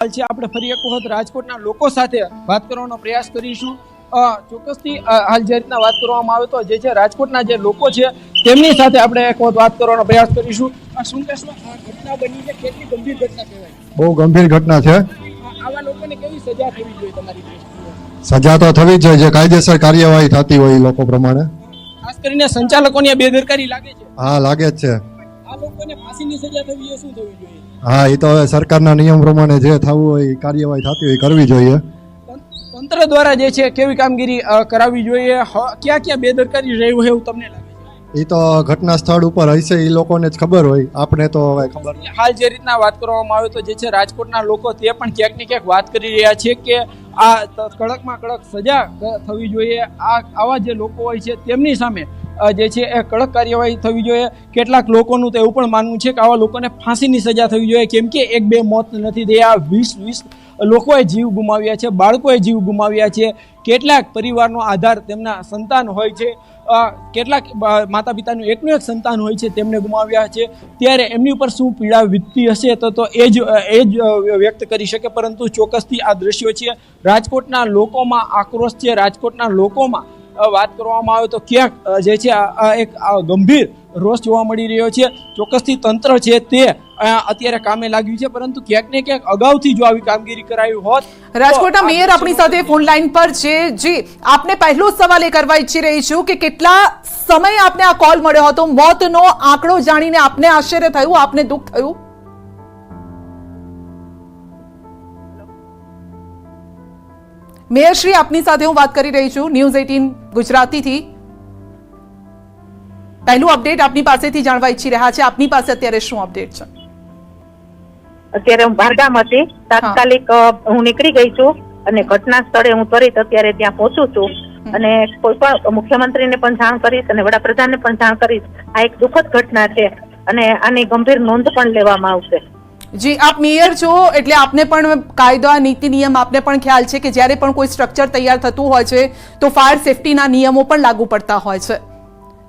છે આપણે ફરી એક વખત રાજકોટના લોકો સાથે વાત કરવાનો પ્રયાસ કરીશું. ચોક્કસથી હાલ જે રીતના વાત કરવામાં આવે તો જે છે રાજકોટના જે લોકો છે તેમની સાથે આપણે એક વખત વાત કરવાનો પ્રયાસ કરીશું. શું કહેશો, આ ઘટના બની છે કેટલી ગંભીર ઘટના કહેવાય? બહુ ગંભીર ઘટના છે. આવા લોકોને કેવી સજા થવી જોઈએ તમારી દ્રષ્ટિએ? સજા તો થવી જ જોઈએ, જે કાયદેસર કાર્યવાહી થતી હોય એ લોકો પ્રમાણે. ખાસ કરીને સંચાલકોની બેદરકારી લાગે છે. હા, લાગે જ છે. આ લોકોને ફાંસીની સજા થવી એ શું થવી જોઈએ? હા, એ તો હવે સરકારના નિયમ પ્રમાણે જે થવું હોય કાર્યવાહી થતી હોય કરવી જોઈએ. તંત્ર દ્વારા જે છે કેવી કામગીરી કરાવવી જોઈએ? ક્યાં ક્યાં બેદરકારી રહી હોય એવું તમને લાગે છે? એ તો ઘટના સ્થળ ઉપર હશે, એ લોકોને જ ખબર હોય, આપણે તો હવે ખબર. હાલ જે રીતના વાત કરવામાં આવે તો જે છે રાજકોટના લોકો તે પણ ક્યાંક ને ક્યાંક વાત કરી રહ્યા છે કે આ કડકમાં કડક સજા થવી જોઈએ. આવા જે લોકો હોય છે તેમની સામે જે છે એ કડક કાર્યવાહી થવી જોઈએ. કેટલાક લોકોનું તો એવું પણ માનવું છે કે આવા લોકોને ફાંસીની સજા થવી જોઈએ, કેમ કે એક બે મોત નથી થયા, 20 લોકોએ જીવ ગુમાવ્યા છે, બાળકોએ જીવ ગુમાવ્યા છે. કેટલાક પરિવારનો આધાર તેમના સંતાન હોય છે, કેટલાક માતા પિતાનું એકનું એક સંતાન હોય છે તેમને ગુમાવ્યા છે. ત્યારે એમની ઉપર શું પીડા વીતતી હશે તો એ જ વ્યક્ત કરી શકે. પરંતુ ચોક્કસથી આ દ્રશ્યો છે, રાજકોટના લોકોમાં આક્રોશ છે. રાજકોટના લોકોમાં વાત કરવામાં આવે તો ક્યાંક જે છે એક ગંભીર રોષ જોવા મળી રહ્યો છે. ચોક્કસથી તંત્ર છે તે અત્યારે કામે લાગ્યું છે, પરંતુ ક્યાંક ને ક્યાંક અગાઉથી જો આવી કામગીરી કરાવી હોત. રાજકોટના મેયર આપણી સાથે ફોન લાઈન પર છે. જી, આપને પહેલો સવાલ એ કરવા ઈચ્છી રહી છું કે કેટલા સમય આપને આ કોલ મળ્યો હતો? મોતનો આંકડો જાણીને આપને આશ્ચર્ય થયું, આપને દુઃખ થયું? મેયર શ્રી, આપની સાથે હું વાત કરી રહી છું ન્યૂઝ 18 ગુજરાતીથી. પહેલું અપડેટ આપની પાસેથી જાણવા ઈચ્છી રહ્યા છે. આપની પાસે અત્યારે શું અપડેટ છે? અત્યારે હું બહારગામ હતી, તાત્કાલિક હું નીકળી ગઈ છું અને ઘટના સ્થળે હું ત્વરિત અત્યારે ત્યાં પહોંચું છું અને કોઈ પણ મુખ્યમંત્રીને પણ જાણ કરીશ અને વડાપ્રધાનને પણ જાણ કરીશ. આ એક દુઃખદ ઘટના છે અને આની ગંભીર નોંધ પણ લેવામાં આવશે. જી, આપ મેયર છો એટલે આપને પણ કાયદા નીતિ નિયમ આપને પણ ખ્યાલ છે કે જ્યારે પણ કોઈ સ્ટ્રક્ચર તૈયાર થતું હોય છે તો ફાયર સેફટીના નિયમો પણ લાગુ પડતા હોય છે.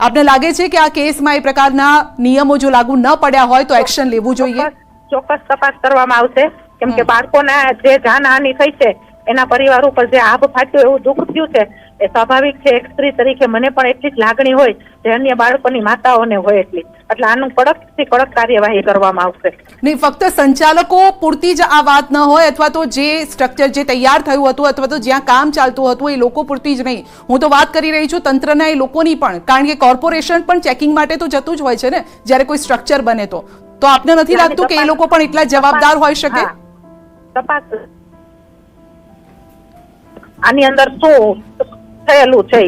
આપને લાગે છે કે આ કેસમાં એ પ્રકારના નિયમો જો લાગુ ન પડ્યા હોય તો એક્શન લેવું જોઈએ? ચોક્કસ તપાસ કરવામાં આવશે, કેમ કે બાળકોના જે જાનહાનિ થઈ છે એના પરિવાર ઉપર જે આભ ફાટ્યો એવું દુઃખ થયું છે એ સ્વાભાવિક છે. એક સ્ત્રી તરીકે મને પણ એટલી જ લાગણી હોય જે અન્ય બાળકોની માતાઓને હોય એટલી. એટલે આનું કડકથી કડક કાર્યવાહી કરવામાં આવશે. નહીં, ફક્ત સંચાલકો પૂરતી જ આ વાત ન હોય અથવા તો જે સ્ટ્રક્ચર જે તૈયાર થયું હતું અથવા તો જ્યાં કામ ચાલતું હતું એ લોકો પૂરતી જ નહીં. હું તો વાત કરી રહી છું તંત્રના એ લોકોની પણ, કારણ કે કોર્પોરેશન પણ ચેકિંગ માટે તો જતું જ હોય છે ને જ્યારે કોઈ સ્ટ્રક્ચર બને તો આપને નથી લાગતું કે એ લોકો પણ એટલા જવાબદાર હોઈ શકે? તપાસ આની અંદર શું થયેલું છે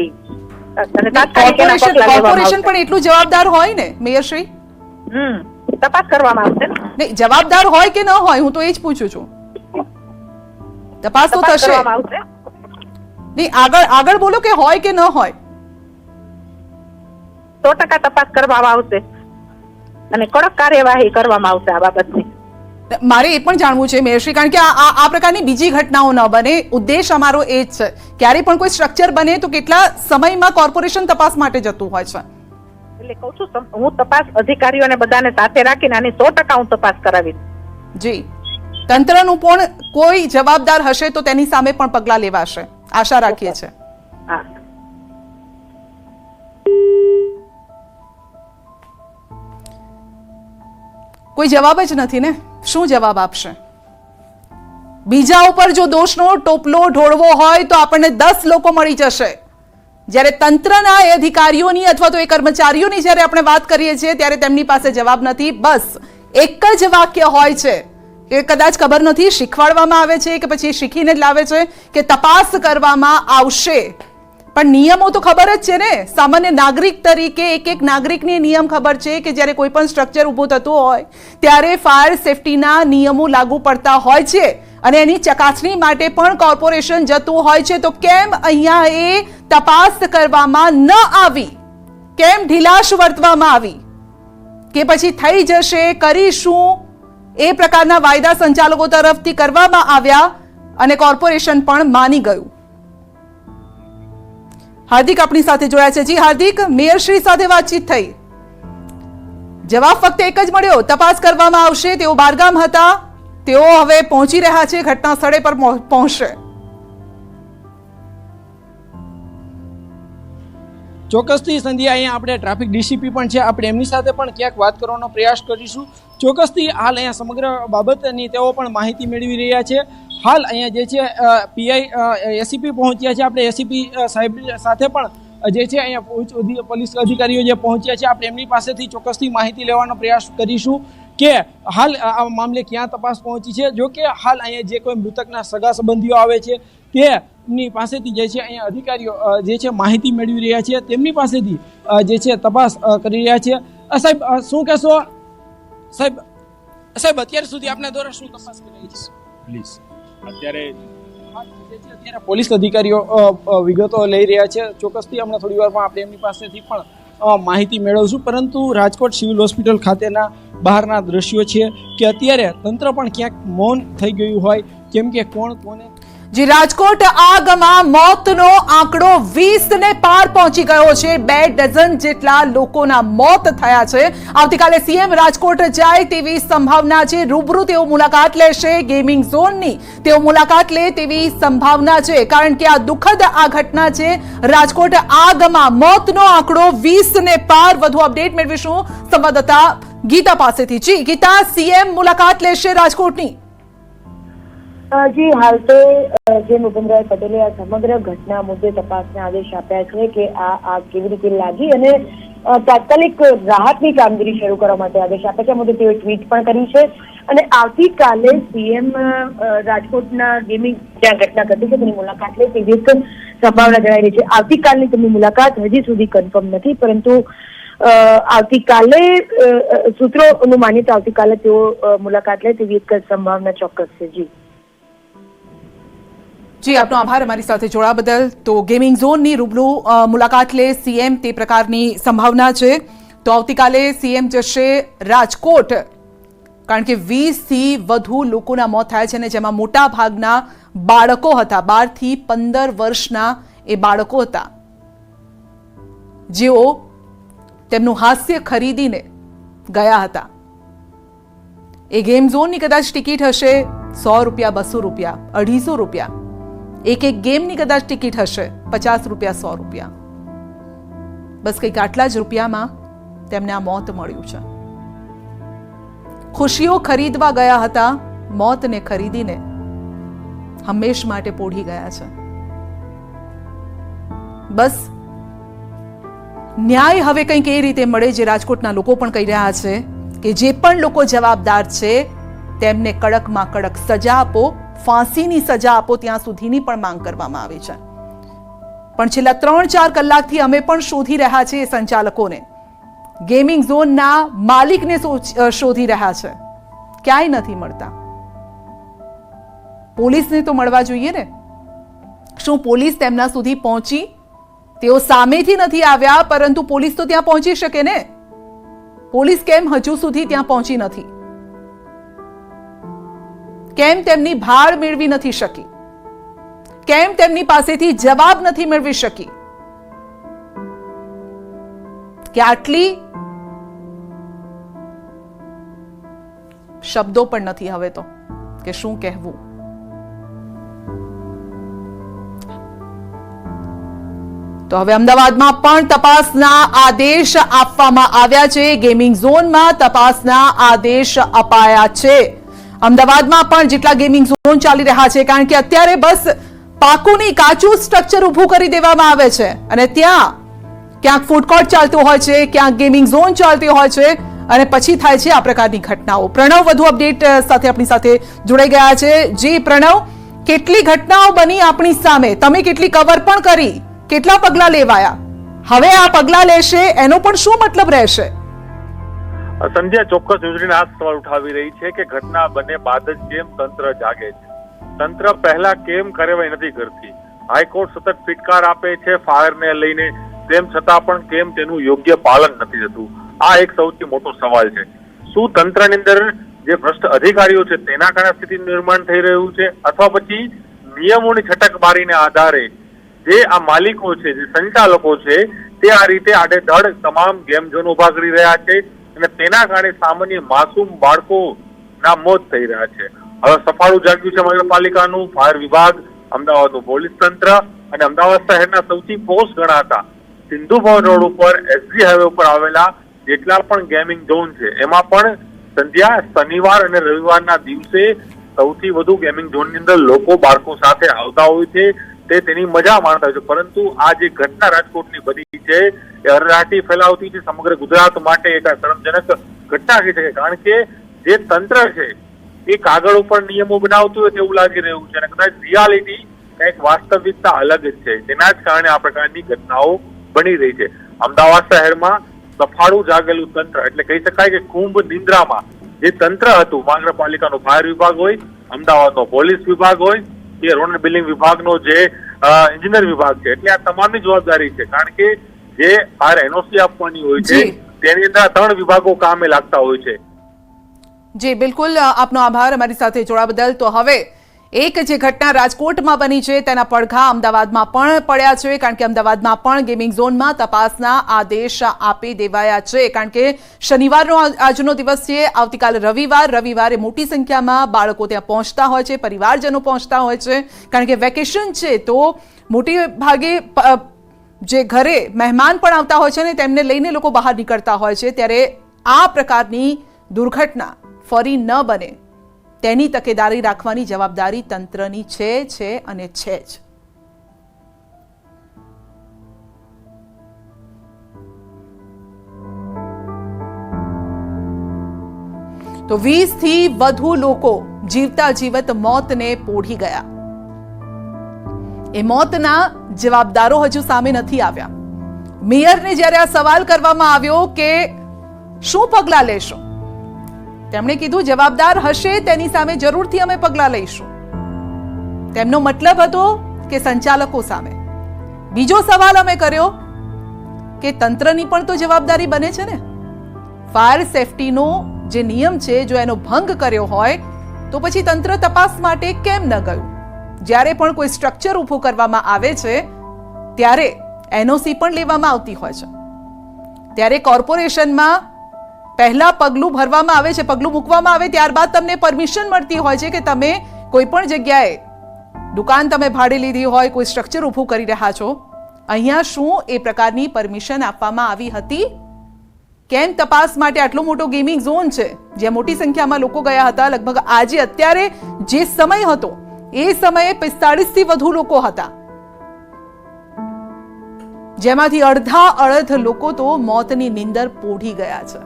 કોર્પોરેશન પણ એટલું જવાબદાર હોય ને મેયરશ્રી? તપાસ કરવામાં આવશે. નહીં, જવાબદાર હોય કે ન હોય હું તો એ જ પૂછું છું. તપાસ તો થશે. નહીં, આગળ બોલો કે હોય કે ન હોય? 100% તપાસ કરવામાં આવશે અને કડક કાર્યવાહી કરવામાં આવશે આ બાબતની. મારે એ પણ જાણવું છે મેયરશ્રી, કારણ કે આ પ્રકારની બીજી ઘટનાઓ ન બને, ઉદ્દેશ અમારો એ જ છે. ક્યારે પણ કોઈ સ્ટ્રક્ચર બને તો કેટલા સમયમાં કોર્પોરેશન તપાસ માટે જતું હોય છે? એટલે કહું છું, હું તપાસ અધિકારીઓને બધાને સાથે રાખીને આની 100% હું તપાસ કરાવીશ. જી, તંત્રનું પણ કોઈ જવાબદાર હશે તો તેની સામે પણ પગલાં લેવાશે, આશા રાખીએ છીએ. હા, કોઈ જવાબ જ નથી ને. શું જવાબ આપશે? બીજા ઉપર જો દોષનો ટોપલો ઢોળવો હોય તો આપણને 10 લોકો મળી જશે. જ્યારે તંત્રના એ અધિકારીઓની અથવા તો એ કર્મચારીઓની જ્યારે આપણે વાત કરીએ છીએ ત્યારે તેમની પાસે જવાબ નથી. બસ એક જ વાક્ય હોય છે કે કદાચ ખબર નથી શીખવાડવામાં આવે છે કે પછી શીખીને જ લાવે છે કે તપાસ કરવામાં આવશે. પણ નિયમો તો ખબર જ છે ને. સામાન્ય નાગરિક તરીકે એક નાગરિકને નિયમ ખબર છે કે જ્યારે કોઈ પણ સ્ટ્રક્ચર ઊભું થતું હોય ત્યારે ફાયર સેફટીના નિયમો લાગુ પડતા હોય છે અને એની ચકાસણી માટે પણ કોર્પોરેશન જતું હોય છે. તો કેમ અહીંયા એ તપાસ કરવામાં ન આવી? કેમ ઢીલાશ વર્તવામાં આવી? કે પછી થઈ જશે, કરીશું એ પ્રકારના વાયદા સંચાલકો તરફથી કરવામાં આવ્યા અને કોર્પોરેશન પણ માની ગયું? હાર્દિક આપણી સાથે જોડાયા છે. જી હાર્દિક, મેયરશ્રી સાથે વાતચીત થઈ, જવાબ ફક્ત એક જ મળ્યો, તપાસ કરવામાં આવશે. તેઓ બહારગામ હતા તેઓ હવે પહોંચી રહ્યા છે, ઘટના સ્થળે પર પહોંચશે. ચોક્કસથી સંધ્યા, અહીંયા આપણે ટ્રાફિક ડીસીપી પણ છે, આપણે એમની સાથે પણ ક્યાંક વાત કરવાનો પ્રયાસ કરીશું. ચોક્કસથી હાલ અહીંયા સમગ્ર બાબતની તેઓ પણ માહિતી મેળવી રહ્યા છે. હાલ અહીંયા જે છે પીઆઈ એસીપી પહોંચ્યા છે, આપણે એસીપી સાહેબ સાથે પણ જે છે અહીંયા પોલીસ અધિકારીઓ જે પહોંચ્યા છે, આપણે એમની પાસેથી ચોક્કસથી માહિતી લેવાનો પ્રયાસ કરીશું કે હાલ આ મામલે ક્યાં તપાસ પહોંચી છે. જો કે હાલ અહીંયા જે કોઈ મૃતકના સગા સંબંધીઓ આવે છે તેમની પાસેથી જે છે અહીંયા અધિકારીઓ જે છે માહિતી મેળવી રહ્યા છે, તેમની પાસેથી જે છે તપાસ કરી રહ્યા છે. સાહેબ શું કહેશો? સાહેબ અત્યાર સુધી આપના દ્વારા શું તપાસ કરી રહી છે? પ્લીઝ અત્યારે પોલીસ અધિકારીઓ વિગતો લઈ રહ્યા છે. ચોક્કસથી હમણાં થોડી વારમાં આપણે એમની પાસેથી પણ માહિતી મેળવશું. પરંતુ રાજકોટ સિવિલ હોસ્પિટલ ખાતેના બહારના દ્રશ્યો છે કે અત્યારે તંત્ર પણ ક્યાંક મૌન થઈ ગયું હોય, કેમ કે કોને જે રાજકોટ આગમાં મોતનો આંકડો 20 ને પાર પહોંચી ગયો છે. 2 ડઝન જેટલા લોકોના મોત થયા છે. આવતીકાલે સીએમ રાજકોટ જાય તેવી સંભાવના છે. રૂબરૂ તેઓ મુલાકાત લેશે ગેમિંગ ઝોનની, તેઓ મુલાકાત લે તેવી સંભાવના છે, કારણ કે આ દુઃખદ આ ઘટના છે. રાજકોટ આગમાં મોતનો આંકડો 20 ને પાર. વધુ અપડેટ મેળવીશું સંવાદદાતા ગીતા પાસેથી. જી ગીતા, સીએમ મુલાકાત લેશે રાજકોટની. જી, હાલ તો જે ભૂપેન્દ્રભાઈ પટેલે આ સમગ્ર ઘટના મુદ્દે તપાસના આદેશ આપ્યા છે કે આ આગ કેવી રીતે લાગી અને તાત્કાલિક રાહતની કામગીરી શરૂ કરવા માટે આદેશ આપ્યા છે. મુદ્દે તેઓએ ટ્વીટ પણ કર્યું છે અને આવતીકાલે સીએમ રાજકોટના ગેમિંગ જ્યાં ઘટના ઘટી છે તેની મુલાકાત લે તેવી એક સંભાવના જણાઈ રહી છે. આવતીકાલની તેમની મુલાકાત હજી સુધી કન્ફર્મ નથી, પરંતુ આવતીકાલે સૂત્રોનું માનીએ તો આવતીકાલે તેઓ મુલાકાત લે તેવી એક સંભાવના ચોક્કસ છે. જી, આપનો આભાર અમારી સાથે જોડાવા બદલ. તો ગેમિંગ ઝોનની રૂબરૂ મુલાકાત લે સીએમ તે પ્રકારની સંભાવના છે. તો આવતીકાલે સીએમ જશે રાજકોટ, કારણ કે 20 થી વધુ લોકોના મોત થયા છે અને જેમાં મોટા ભાગના બાળકો હતા. 12 થી 15 વર્ષના એ બાળકો હતા, જેઓ તેમનું હાસ્ય ખરીદીને ગયા હતા. એ ગેમ ઝોનની કદાચ ટિકિટ હશે 100 રૂપિયા, 200 રૂપિયા, 250 રૂપિયા. એક ગેમની કદાચ ટિકિટ હશે 50 રૂપિયા, 100 રૂપિયા. બસ કંઈક આટલા જ રૂપિયામાં તેમને આ મોત મળ્યું છે. ખુશીઓ ખરીદવા ગયા હતા, મોતને ખરીદીને હંમેશ માટે પોઢી ગયા છે. બસ ન્યાય હવે કંઈક એ રીતે મળે જે રાજકોટના લોકો પણ કહી રહ્યા છે કે જે પણ લોકો જવાબદાર છે તેમને કડકમાં કડક સજા આપો, ફાંસીની સજા આપો, ત્યાં સુધીની પણ માંગ કરવામાં આવી છે. પણ છેલ્લા 3-4 કલાકથી અમે પણ શોધી રહ્યા છીએ સંચાલકોને, ગેમિંગ ઝોનના માલિકને શોધી રહ્યા છે, ક્યાંય નથી મળતા. પોલીસને તો મળવા જોઈએ ને. શું પોલીસ તેમના સુધી પહોંચી? તેઓ સામેથી નથી આવ્યા, પરંતુ પોલીસ તો ત્યાં પહોંચી શકે ને. પોલીસ કેમ હજુ સુધી ત્યાં પહોંચી નથી? કેમ તેમની ભાળ મેળવી નથી શકી? કેમ તેમની પાસેથી જવાબ નથી મેળવી શકી? કે આટલી શબ્દો પણ નથી હવે તો કે શું કહેવું. તો હવે અમદાવાદમાં પણ તપાસના આદેશ આપવામાં આવ્યા છે. ગેમિંગ ઝોનમાં તપાસના આદેશ અપાયા છે. અમદાવાદમાં પણ જેટલા ગેમિંગ ઝોન ચાલી રહ્યા છે, કારણ કે અત્યારે બસ પાકું નહીં કાચું સ્ટ્રક્ચર ઊભું કરી દેવામાં આવે છે અને ત્યાં ક્યાંક ફૂડ કોર્ટ ચાલતું હોય છે, ક્યાંક ગેમિંગ ઝોન ચાલતી હોય છે અને પછી થાય છે આ પ્રકારની ઘટનાઓ. પ્રણવ વધુ અપડેટ સાથે આપણી સાથે જોડાઈ ગયા છે. જી પ્રણવ, કેટલી ઘટનાઓ બની આપણી સામે, તમે કેટલી કવર પણ કરી, કેટલા પગલા લેવાયા, હવે આ પગલા લેશે એનો પણ શું મતલબ રહેશે? સંધ્યા, ચોક્કસ ન્યૂઝની આ સવાલ ઉઠાવી રહી છે કે ઘટના બને બાદ જ કેમ તંત્ર જાગે છે? તંત્ર પહેલા કેમ કાર્યવાહી નથી કરતી? હાઈકોર્ટ સતત ફિટકાર આપે છે ફાયરને લઈને, તેમ છતાં પણ કેમ તેનું યોગ્ય પાલન નથી થતું? આ એક સૌથી મોટો સવાલ છે. શું તંત્રની અંદર જે ભ્રષ્ટ અધિકારીઓ છે તેના કારણે સ્થિતિનું નિર્માણ થઈ રહ્યું છે, અથવા પછી નિયમોની છટકબારીને આધારે જે આ માલિકો છે, જે સંચાલકો છે, તે આ રીતે આડેધડ તમામ ગેમ ઝોન ઉભા કરી રહ્યા છે અને તેના કારણે સામાન્ય માસૂમ બાળકોના મોત થઈ રહ્યા છે? હવે સફાળું જાગ્યું છે નગરપાલિકાનું, ફાયર વિભાગ, અમદાવાદનું પોલીસ તંત્ર અને અમદાવાદ શહેરના સૌથી પોસ્ટ ગણાતા સિંધુ ભવન રોડ ઉપર એસજી હાઈવે ઉપર આવેલા જેટલા પણ ગેમિંગ ઝોન છે એમાં પણ સંધ્યા, શનિવાર અને રવિવારના દિવસે સૌથી વધુ ગેમિંગ ઝોનની અંદર લોકો બાળકો સાથે આવતા હોય છે, તે તેની મજા માણતા હોય છે. પરંતુ આ જે ઘટના રાજકોટની બની છે એ અરેરાટી ફેલાવતી છે. સમગ્ર ગુજરાત માટે એક શરમજનક ઘટના કહી શકે, કારણ કે જે તંત્ર છે એ કાગળ ઉપર નિયમો બનાવતું હોય તેવું લાગી રહ્યું છે અને કદાચ રિયાલિટી કંઈક વાસ્તવિકતા અલગ જ છે. તેના જ કારણે આ પ્રકારની ઘટનાઓ બની રહી છે. અમદાવાદ શહેરમાં સફાળું જાગેલું તંત્ર, એટલે કહી શકાય કે કુંભ નિંદ્રામાં જે તંત્ર હતું, મહાનગરપાલિકાનો ફાયર વિભાગ હોય, અમદાવાદનો પોલીસ વિભાગ હોય કે રોડ બિલ્ડિંગ વિભાગનો જે એન્જિનિયર વિભાગ છે, એટલે આ તમામની જવાબદારી છે. કારણ કે જે ફાયર એનઓસી આપવાની હોય છે તેની અંદર 3 વિભાગો કામે લાગતા હોય છે. જી બિલકુલ, આપનો આભાર અમારી સાથે જોડા બદલ. તો હવે એક જે ઘટના રાજકોટમાં બની છે તેના પડઘા અમદાવાદમાં પણ પડ્યા છે, કારણ કે અમદાવાદમાં પણ ગેમિંગ ઝોનમાં તપાસના આદેશ આપી દેવાયા છે. કારણ કે શનિવારનો આજનો દિવસ છે, આવતીકાલે રવિવારે મોટી સંખ્યામાં બાળકો ત્યાં પહોંચતા હોય છે, પરિવારજનો પહોંચતા હોય છે, કારણ કે વેકેશન છે તો મોટી ભાગે જે ઘરે મહેમાન પણ આવતા હોય છે ને તેમને લઈને લોકો બહાર નીકળતા હોય છે. ત્યારે આ પ્રકારની દુર્ઘટના ફરી ન બને તેની તકેદારી રાખવાની જવાબદારી તંત્રની છે અને છે જ. તો 20 થી વધુ લોકો જીવતા જીવત મોતને પોઢી ગયા. એ મોતના જવાબદારો હજુ સામે નથી આવ્યા. મેયરને જ્યારે આ સવાલ કરવામાં આવ્યો કે શું પગલાં લેશો, તેમણે કીધું જવાબદાર હશે તેની સામે જરૂરથી અમે પગલાં લઈશું. તેમનો મતલબ હતો કે સંચાલકો સામે. બીજો સવાલ અમે કર્યો કે તંત્રની પણ તો જવાબદારી બને છે ને. ફાયર સેફટીનો જે નિયમ છે જો એનો ભંગ કર્યો હોય તો પછી તંત્ર તપાસ માટે કેમ ન ગયું? જ્યારે પણ કોઈ સ્ટ્રક્ચર ઊભું કરવામાં આવે છે ત્યારે એનઓસી પણ લેવામાં આવતી હોય છે. ત્યારે કોર્પોરેશનમાં પહેલા પગલું ભરવામાં આવે છે, પગલું મૂકવામાં આવે ત્યારબાદ તમને પરમિશન મળતી હોય છે કે તમે કોઈ પણ જગ્યાએ દુકાન તમે ભાડે લીધી હોય, કોઈ સ્ટ્રક્ચર ઊભું કરી રહ્યા છો. અહીંયા શું એ પ્રકારની પરમિશન આપવામાં આવી હતી? કેમ તપાસ માટે આટલો મોટો ગેમિંગ ઝોન છે જ્યાં મોટી સંખ્યામાં લોકો ગયા હતા? લગભગ આજે અત્યારે જે સમય હતો એ સમયે 45 થી વધુ લોકો હતા, જેમાંથી અડધા લોકો તો મોતની નીંદર પોઢી ગયા છે.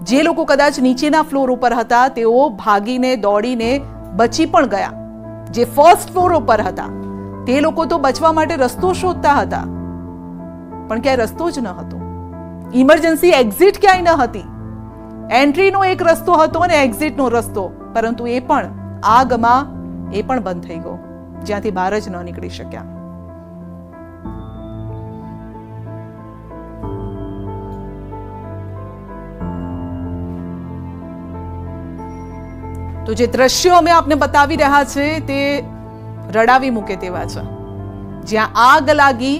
જે લોકો કદાચ નીચેના ફ્લોર ઉપર હતા તેઓ ભાગીને દોડીને બચી પણ ગયા. જે ફર્સ્ટ ફ્લોર ઉપર હતા તે લોકો તો બચવા માટે રસ્તો શોધતા હતા, પણ ક્યાંય રસ્તો જ ન હતો. ઇમરજન્સી એક્ઝિટ ક્યાંય ન હતી. એન્ટ્રીનો એક રસ્તો હતો અને એક્ઝિટનો રસ્તો, પરંતુ એ પણ આગમાં એ પણ બંધ થઈ ગયો, જ્યાંથી બહાર જ ન નીકળી શક્યા. તો જે દ્રશ્યો અમે આપને બતાવી રહ્યા છે તે રડાવી મૂકે તેવા છે. જ્યાં આગ લાગી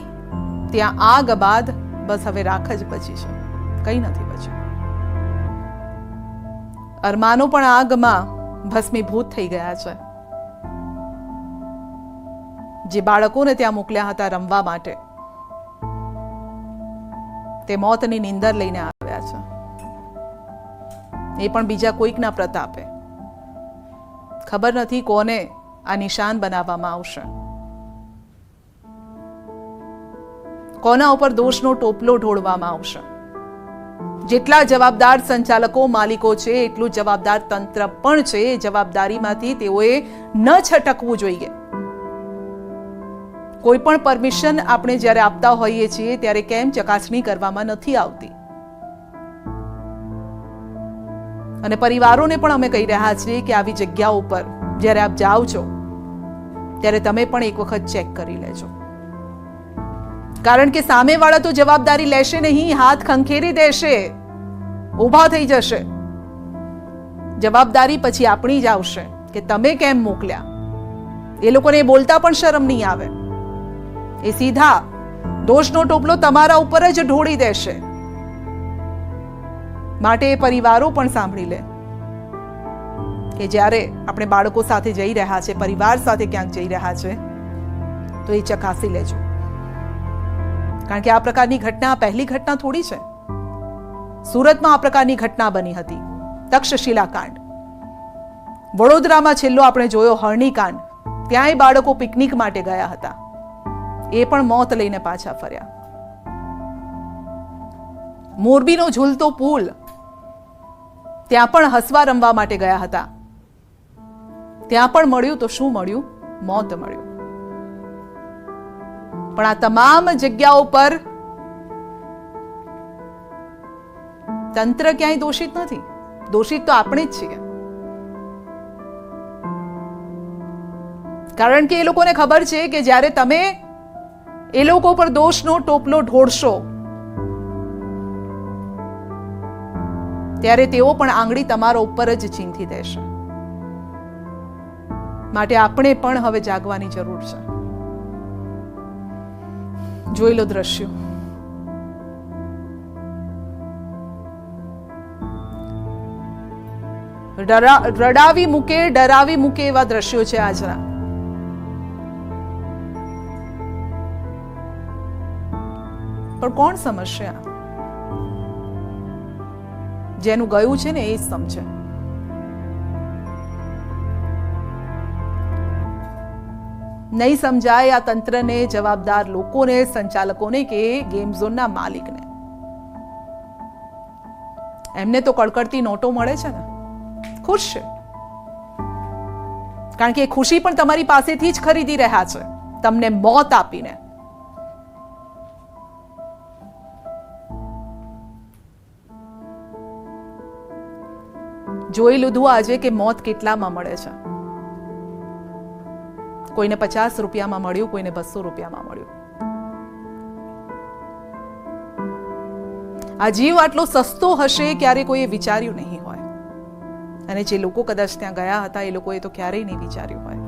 ત્યાં આગ બાદ બસ હવે રાખ જ બચી છે, કંઈ નથી બચ્યું. અરમાનો પણ આગમાં ભસ્મીભૂત થઈ ગયા છે. જે બાળકોને ત્યાં મોકલ્યા હતા રમવા માટે તે મોતની નીંદર લઈને આવ્યા છે, એ પણ બીજા કોઈકના પ્રતાપે. ખબર નથી કોને આ નિશાન બનાવવામાં આવશે, કોના ઉપર દોષનો ટોપલો ઢોળવામાં આવશે. જેટલા જવાબદાર સંચાલકો માલિકો છે એટલું જવાબદાર તંત્ર પણ છે. એ જવાબદારીમાંથી તેઓએ ન છટકવું જોઈએ. કોઈ પણ પરમિશન આપણે જ્યારે આપતા હોઈએ છીએ ત્યારે કેમ ચકાસણી કરવામાં નથી આવતી? અને પરિવારોને પણ અમે કહી રહ્યા છીએ કે આવી જગ્યાઓ પર જ્યારે આપ જાઓ છો ત્યારે તમે પણ એક વખત ચેક કરી લેજો. કારણ કે સામેવાળા તો જવાબદારી લેશે નહીં, હાથ ખંખેરી દેશે, ઊભા થઈ જશે. જવાબદારી પછી આપણી જ આવશે કે તમે કેમ મોકલ્યા. એ લોકોને બોલતા પણ શરમ નહીં આવે. એ સીધા દોષનો ટોપલો તમારા ઉપર જ ઢોળી દેશે. માટે એ પરિવારો પણ સાંભળી લે કે જ્યારે આપણે બાળકો સાથે જઈ રહ્યા છે, પરિવાર સાથે ક્યાંક જઈ રહ્યા છે, તો એ ચકાસી લેજો. કારણ કે આ પ્રકારની ઘટના પહેલી ઘટના થોડી છે. સુરતમાં આ પ્રકારની ઘટના બની હતી, તક્ષશિલા કાંડ. વડોદરામાં છેલ્લો આપણે જોયો હરણી કાંડ. ત્યાંય બાળકો પિકનિક માટે ગયા હતા, એ પણ મોત લઈને પાછા ફર્યા. મોરબીનો ઝૂલતો પુલ, ત્યાં પણ હસવા રમવા માટે ગયા હતા, ત્યાં પણ મળ્યું તો શું મળ્યું? મોત મળ્યું. પણ આ તમામ જગ્યાઓ પર તંત્ર ક્યાંય દોષિત નથી. દોષિત તો આપણે જ છીએ. કારણ કે એ લોકોને ખબર છે કે જ્યારે તમે એ લોકો પર દોષનો ટોપલો ઢોળશો ત્યારે તેઓ પણ આંગળી તમારા ઉપર જ ચીંધી દેશે. માટે આપણે પણ હવે જાગવાની જરૂર છે. જોઈ લો દ્રશ્યો. રડાવી મૂકે, ડરાવી મૂકે એવા દ્રશ્યો છે આજના. પણ કોણ સમજશે? આ જેનું ગયું છે ને એ જ સમજે. નહીં સમજાય આ તંત્રને, જવાબદાર લોકોને, સંચાલકોને કે ગેમ ઝોનના માલિકને. એમને તો કડકડતી નોટો મળે છે ને, ખુશ છે. કારણ કે એ ખુશી પણ તમારી પાસેથી જ ખરીદી રહ્યા છે, તમને મોત આપીને. જોઈ લીધું આજે કે મોત કેટલામાં મળે છે. કોઈને 50 રૂપિયામાં મળ્યું, કોઈને 200 રૂપિયામાં મળ્યું. આ જીવ આટલો સસ્તો હશે ક્યારે કોઈએ વિચાર્યું નહીં હોય. અને જે લોકો કદાચ ત્યાં ગયા હતા એ લોકોએ તો ક્યારેય નહીં વિચાર્યું હોય.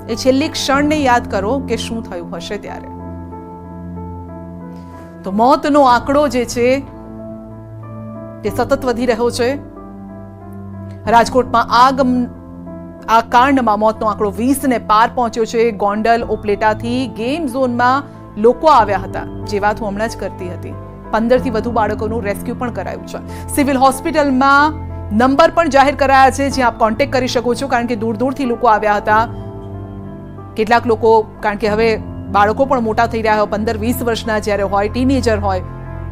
એ છેલ્લી ક્ષણને યાદ કરો કે શું થયું હશે ત્યારે. તો મોતનો આંકડો જે છે તે સતત વધી રહ્યો છે. રાજકોટમાં આ કાંડમાં મોતનો આંકડો 20 ને પાર પહોંચ્યો છે. ગોંડલ ઉપલેટાથી ગેમ ઝોનમાં લોકો આવ્યા હતા, જે વાત હું હમણાં જ કરતી હતી. 15 થી વધુ બાળકોનું રેસ્ક્યુ પણ કરાયું છે. સિવિલ હોસ્પિટલમાં નંબર પણ જાહેર કરાયા છે, જ્યાં આપ કોન્ટેક્ટ કરી શકો છો. કારણ કે દૂર દૂરથી લોકો આવ્યા હતા. કેટલાક લોકો, કારણ કે હવે બાળકો પણ મોટા થઈ રહ્યા હોય, 15-20 વર્ષના જ્યારે હોય, ટીનેજર હોય,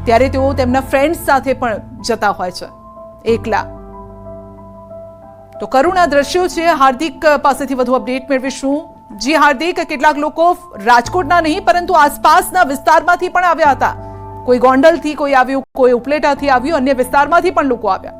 ત્યારે તેઓ તેમના ફ્રેન્ડ્સ સાથે પણ જતા હોય છે એકલા. તો કરુણા દ્રશ્યો છે. હાર્દિક પાસેથી વધુ અપડેટ મેળવીશું. જી હાર્દિક, કેટલાક લોકો રાજકોટના નહીં પરંતુ આસપાસના વિસ્તારમાંથી પણ આવ્યા હતા. કોઈ ગોંડલથી કોઈ આવ્યું, કોઈ ઉપલેટાથી આવ્યું, અન્ય વિસ્તારમાંથી પણ લોકો આવ્યા.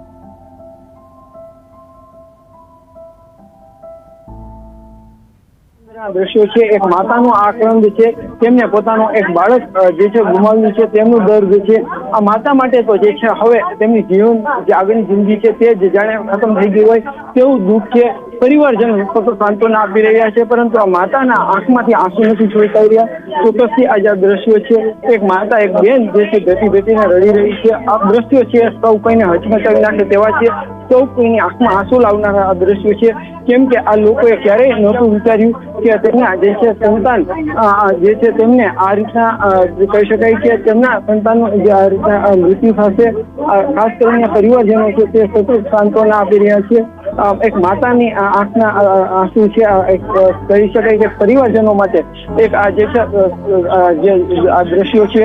દ્રશ્યો છે, એક માતાનો આક્રંદ છે, તેમને પોતાનો એક બાળક જે છે ગુમાવ્યું છે, તેમનું દર્દ છે. આ માતા માટે તો જે છે હવે તેમની જીવન જે આગળની જિંદગી છે તે જ જાણે ખતમ થઈ ગઈ હોય તેવું દુઃખ છે. પરિવારજનો ફક્ત સાંત્વના આપી રહ્યા છે, પરંતુ આ માતાના આંખમાંથી આંસુ નથી છોડાઈ રહ્યા. ચોક્કસથી આજે આ દ્રશ્યો છે, એક માતા, એક બેન જે છે ઘટી રડી રહી છે. આ દ્રશ્યો છે સૌ કોઈને હચમચાવી નાખે તેવા છે. સૌ કોઈની આંખમાં આંસુ લાવનારા આ દ્રશ્યો છે. કેમ કે આ લોકોએ ક્યારેય નહોતું વિચાર્યું કે તેમના જે છે સંતાન જે છે તેમને આ રીતના કહી શકાય કે તેમના સંતાનનું જે આ રીતના મૃત્યુ થશે. ખાસ કરીને પરિવારજનો છે તે સતત સાંત્વના આપી રહ્યા છે. એક માતાની આંખના આંસુ છે, કહી શકાય કે પરિવારજનો માટે એક આ જે છે આ દ્રશ્યો છે,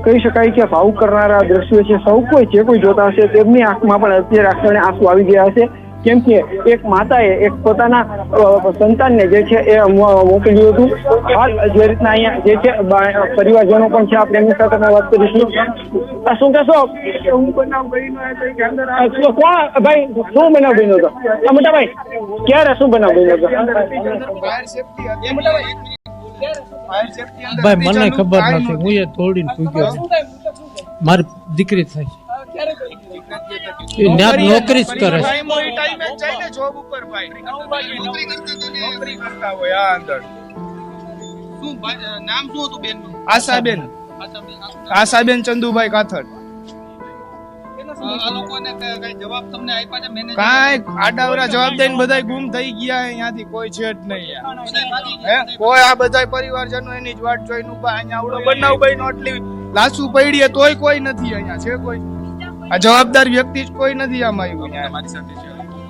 કહી શકાય કે ભાવુક કરનારા દ્રશ્યો છે. સૌ કોઈ જે કોઈ જોતા હશે તેમની આંખમાં પણ અત્યારે આક્ષણે આંસુ આવી ગયા હશે. કેમ કે એક માતાએ એક પોતાના સંતાનને જે છે એ મોકલ્યું હતું. હાલ જે રીતના અહીંયા જે છે પરિવારજનો પણ છે, આપણે એમની સાથે વાત કરીશું. શું કહેશો? કોણ ભાઈ, શું બનાવ બન્યો હતો? મોટા ભાઈ, ક્યારે શું બનાવ બન્યો હતો? ભાઈ મને ખબર નથી, હું એ તોડીને પૂગ્યો. મારી દીકરી થાય છે, નોકરી જ કરે છે. આશાબેન ચંદુભાઈ કાથડ. કાંઈ આડાવડા જવાબ દઈને બધાય ગુમ થઈ ગયા અહીંયાથી કોઈ છે જ નહીં હે કોઈ આ બધાય પરિવારજનો એની જ વાટ જોઈને ઉભા અહીંયા આવડો બનાવ બન્યો એટલી લાશુ પડી તોય કોઈ નથી અહીંયા છે કોઈ આ જવાબદાર વ્યક્તિ જ કોઈ નથી આમાં આવ્યું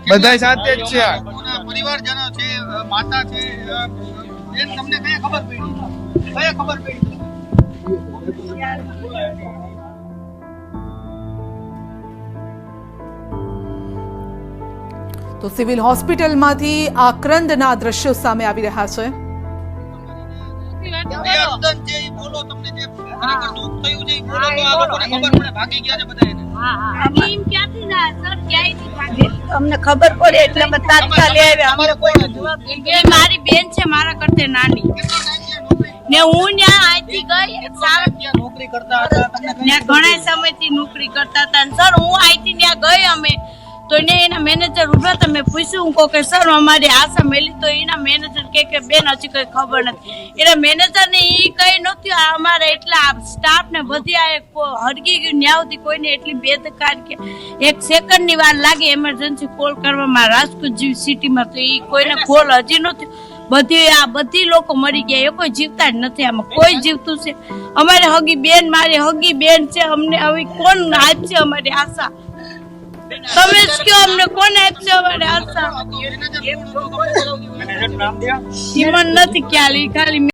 બધાય સાથે જ છે પરિવારજનો છે માતા છે તમને કઈ ખબર પડી તો સિવિલ હોસ્પિટલમાંથી આક્રંદના દ્રશ્યો સામે આવી રહ્યા છે. અમને ખબર પડે એટલે અમે તાત્કાલિક આવ્યા. મારી બેન છે મારા કરતા નાની ને હું ત્યાં અહીંથી ગઈ નોકરી કરતા હતા ત્યાં ઘણા સમયથી નોકરી કરતા હતા સર હું અહીંથી ત્યાં ગઈ અમે તો એના મેનેજર ઉભા હતા મેં પૂછ્યું હું કે સર અમારી આશા મેલી તો એના મેનેજર કે બેન હજી કઈ ખબર નથી એના મેનેજર ને એ કઈ નહોતું અમારે એટલા સ્ટાફ ને બધી આ હરગી ગયું ન્યાવથી કોઈને એટલી બેદરકારી કે એક સેકન્ડ ની વાર લાગે એમરજન્સી કોલ કરવામાં રાજકોટ જેવી સિટીમાં તો એ કોઈને કોલ હજી નથી બધી લોકો મરી ગયા એ કોઈ જીવતા જ નથી આમાં કોઈ જીવતું છે અમારે હગી બેન મારી હગી બેન છે અમને હવે કોણ આપશે અમારી આશા તમે જ કયો અમને કોને આપશે અમારી આશા ઈમન નથી ખ્યાલ ખાલી